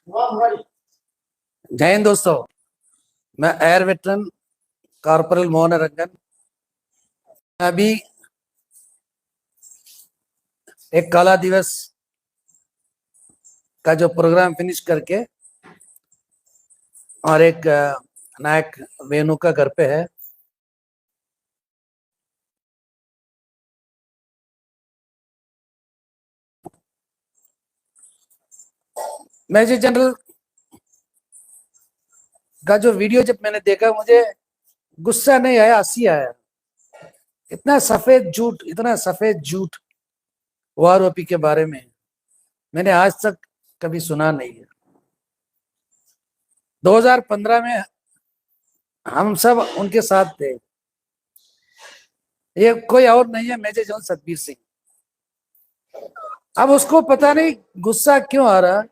जय हिंद दोस्तों। मैं एयर वेटरन कॉर्पोरल मोहन रंगन। अभी एक काला दिवस का जो प्रोग्राम फिनिश करके और एक नायक वेणु का घर पे है। मेजर जनरल का जो वीडियो जब मैंने देखा, मुझे गुस्सा नहीं आया, हंसी आया। इतना सफेद झूठ वार ओपी के बारे में मैंने आज तक कभी सुना नहीं है। 2015 में हम सब उनके साथ थे। ये कोई और नहीं है, मेजर जनरल सतबीर सिंह। अब उसको पता नहीं गुस्सा क्यों आ रहा।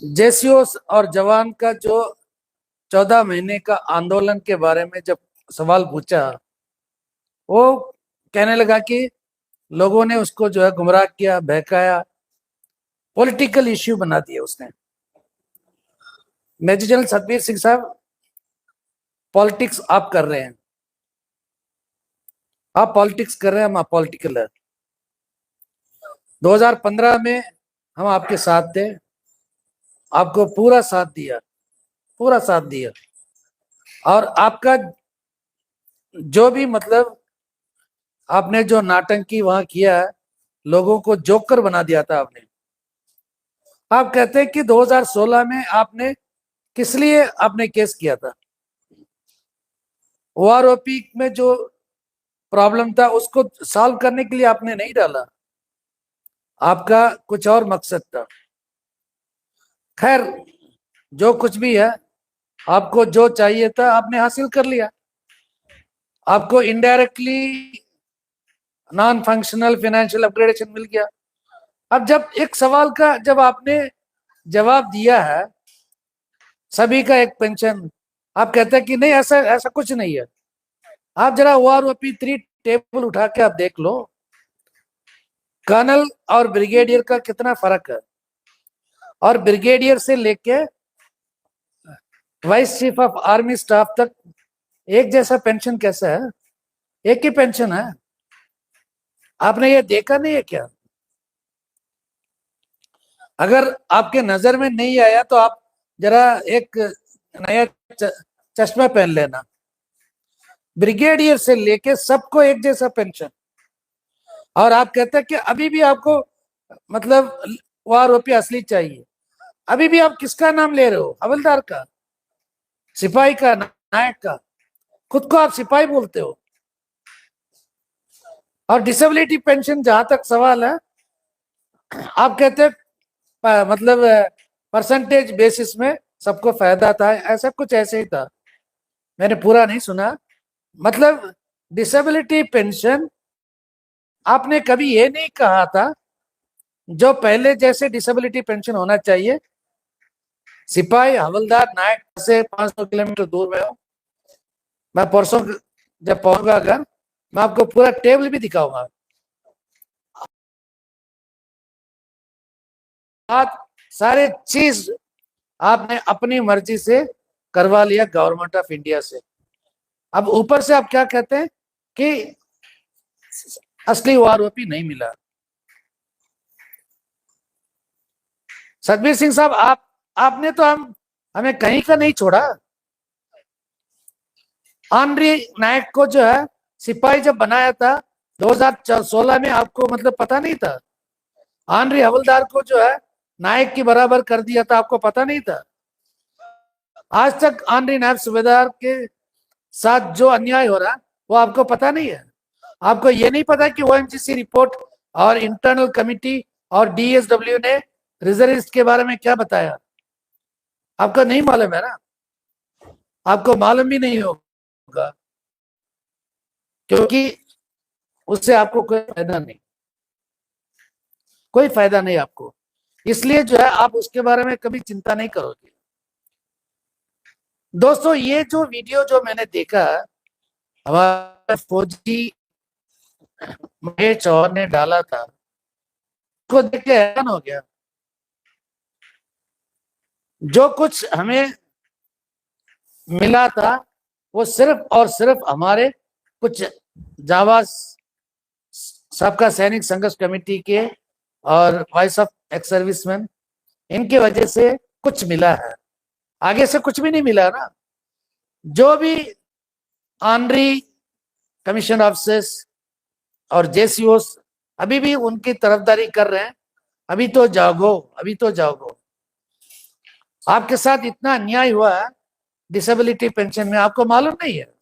जेसीओ और जवान का जो 14 महीने का आंदोलन के बारे में जब सवाल पूछा, वो कहने लगा कि लोगों ने उसको जो है गुमराह किया, बहकाया, पॉलिटिकल इश्यू बना दिया उसने। मेजर जनरल सतबीर सिंह साहब, पॉलिटिक्स आप कर रहे हैं, आप पॉलिटिक्स कर रहे हैं, हम आप पॉलिटिकल है। 2015 में हम आपके साथ थे, आपको पूरा साथ दिया, पूरा साथ दिया। और आपका जो भी मतलब आपने जो नाटंकी वहां किया है, लोगों को जोकर बना दिया था आपने। आप कहते हैं कि 2016 में आपने किस लिए आपने केस किया था? ओआरओपी में जो प्रॉब्लम था उसको सॉल्व करने के लिए आपने नहीं डाला, आपका कुछ और मकसद था। खैर, जो कुछ भी है, आपको जो चाहिए था आपने हासिल कर लिया। आपको indirectly non functional financial upgradation मिल गया। अब जब एक सवाल का जब आपने जवाब दिया है, सभी का एक पेंशन, आप कहते हैं कि नहीं, ऐसा ऐसा कुछ नहीं है। आप जरा ओआरओपी 3 टेबल उठा के आप देख लो, कर्नल और ब्रिगेडियर का कितना फर्क है। और ब्रिगेडियर से लेके vice chief of army staff तक एक जैसा पेंशन कैसा है? एक ही पेंशन है। आपने ये देखा नहीं है क्या? अगर आपके नजर में नहीं आया तो आप जरा एक नया चश्मा पहन लेना। ब्रिगेडियर से लेके सबको एक जैसा पेंशन। और आप कहते हैं कि अभी भी आपको मतलब वार रुपया असली चाहिए। अभी भी आप किसका नाम ले रहे हो? हवलदार का, सिपाही का, नायक का? खुद को आप सिपाही बोलते हो। और डिसेबिलिटी पेंशन जहां तक सवाल है, आप कहते हैं मतलब परसेंटेज बेसिस में सबको फायदा था, ऐसा कुछ ऐसे ही था। मैंने पूरा नहीं सुना। मतलब डिसेबिलिटी पेंशन आपने कभी ये नहीं कहा था जो पहले जैसे डिसेबिलिटी पेंशन होना चाहिए। सिपाही, हवलदार, नायक से 500 किलोमीटर दूर में हो। मैं परसों जब पहुंचूंगा घर, मैं आपको पूरा टेबल भी दिखाऊंगा। आज सारे चीज आपने अपनी मर्जी से करवा लिया गवर्नमेंट ऑफ इंडिया से। अब ऊपर से आप क्या कहते हैं कि असली आरोपी नहीं मिला। सतबीर सिंह साहब, आपने तो हमें कहीं का नहीं छोड़ा। आनरी नायक को जो है सिपाही जब बनाया था 2016 में, आपको मतलब पता नहीं था? आनरी हवलदार को जो है नायक की बराबर कर दिया था, आपको पता नहीं था? आज तक आनरी नायब सूबेदार के साथ जो अन्याय हो रहा वो आपको पता नहीं है? आपको ये नहीं पता कि ओएमजीसी रिपोर्ट और इंटरनल कमिटी और डीएसडब्ल्यू ने रिजर्विस्ट के बारे में क्या बताया? आपको नहीं मालूम है ना? आपको मालूम भी नहीं होगा, क्योंकि उससे आपको कोई फायदा नहीं, कोई फायदा नहीं आपको। इसलिए जो है आप उसके बारे में कभी चिंता नहीं करोगे। दोस्तों, ये जो वीडियो जो मैंने देखा, हमारे फौजी महेश चौहान ने डाला था, उसको देख के हैरान हो गया। जो कुछ हमें मिला था वो सिर्फ और सिर्फ हमारे कुछ जाबाज सबका सैनिक संघर्ष कमेटी के और वॉइस ऑफ एक्स सर्विसमैन, इनकी वजह से कुछ मिला है, आगे से कुछ भी नहीं मिला ना। जो भी ऑनरी कमीशन ऑफिसर्स और जेसीओ अभी भी उनकी तरफदारी कर रहे हैं, अभी तो जागो, अभी तो जागो। आपके साथ इतना अन्याय हुआ है डिसेबिलिटी पेंशन में, आपको मालूम नहीं है?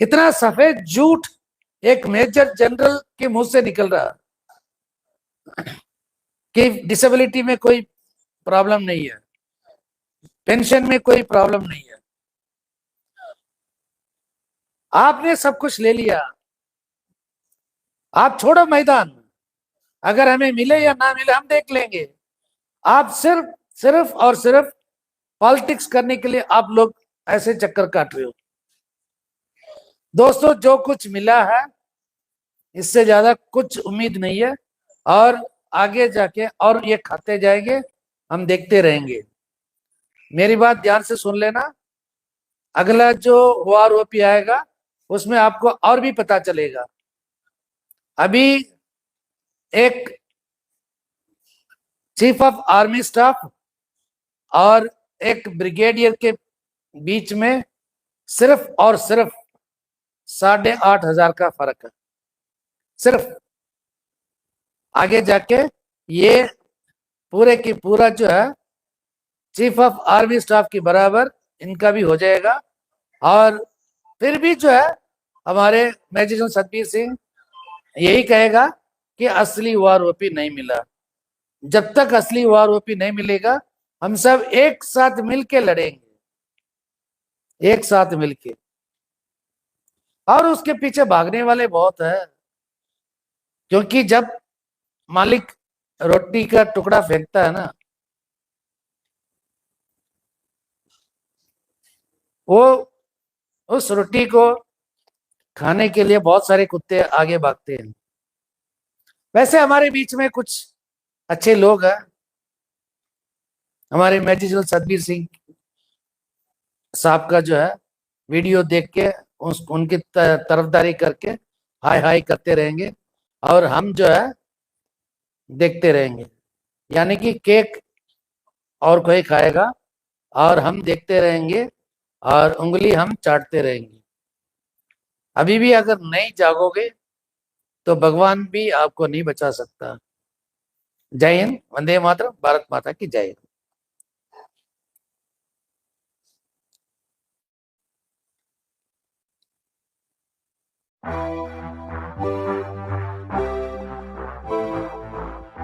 इतना सफेद झूठ एक मेजर जनरल के मुंह से निकल रहा कि डिसेबिलिटी में कोई प्रॉब्लम नहीं है, पेंशन में कोई प्रॉब्लम नहीं है। आपने सब कुछ ले लिया, आप छोड़ो मैदान, अगर हमें मिले या ना मिले हम देख लेंगे। आप सिर्फ सिर्फ और सिर्फ पॉलिटिक्स करने के लिए आप लोग ऐसे चक्कर काट रहे हो। दोस्तों, जो कुछ मिला है इससे ज्यादा कुछ उम्मीद नहीं है, और आगे जाके और ये खाते जाएंगे, हम देखते रहेंगे। मेरी बात ध्यान से सुन लेना, अगला जो ओआरओपी आएगा उसमें आपको और भी पता चलेगा। अभी एक चीफ ऑफ आर्मी स्टाफ और एक ब्रिगेडियर के बीच में सिर्फ और सिर्फ 8,500 का फर्क है, सिर्फ। आगे जाके ये पूरे की पूरा जो है चीफ ऑफ आर्मी स्टाफ के बराबर इनका भी हो जाएगा। और फिर भी जो है हमारे मेजर जनरल सतबीर सिंह यही कहेगा कि असली ओआरओपी नहीं मिला। जब तक असली ओआरओपी नहीं मिलेगा हम सब एक साथ मिलके लड़ेंगे, एक साथ मिलके। और उसके पीछे भागने वाले बहुत है, क्योंकि जब मालिक रोटी का टुकड़ा फेंकता है ना, वो उस रोटी को खाने के लिए बहुत सारे कुत्ते आगे भागते हैं। वैसे हमारे बीच में कुछ अच्छे लोग हैं, हमारे मेजर जनरल सतबीर सिंह साहब का जो है वीडियो देख के उनकी तरफदारी करके हाय हाय करते रहेंगे, और हम जो है देखते रहेंगे। यानी कि केक और कोई खाएगा और हम देखते रहेंगे और उंगली हम चाटते रहेंगे। अभी भी अगर नहीं जागोगे तो भगवान भी आपको नहीं बचा सकता। जय हिंद, वंदे मातरम, भारत माता की जय।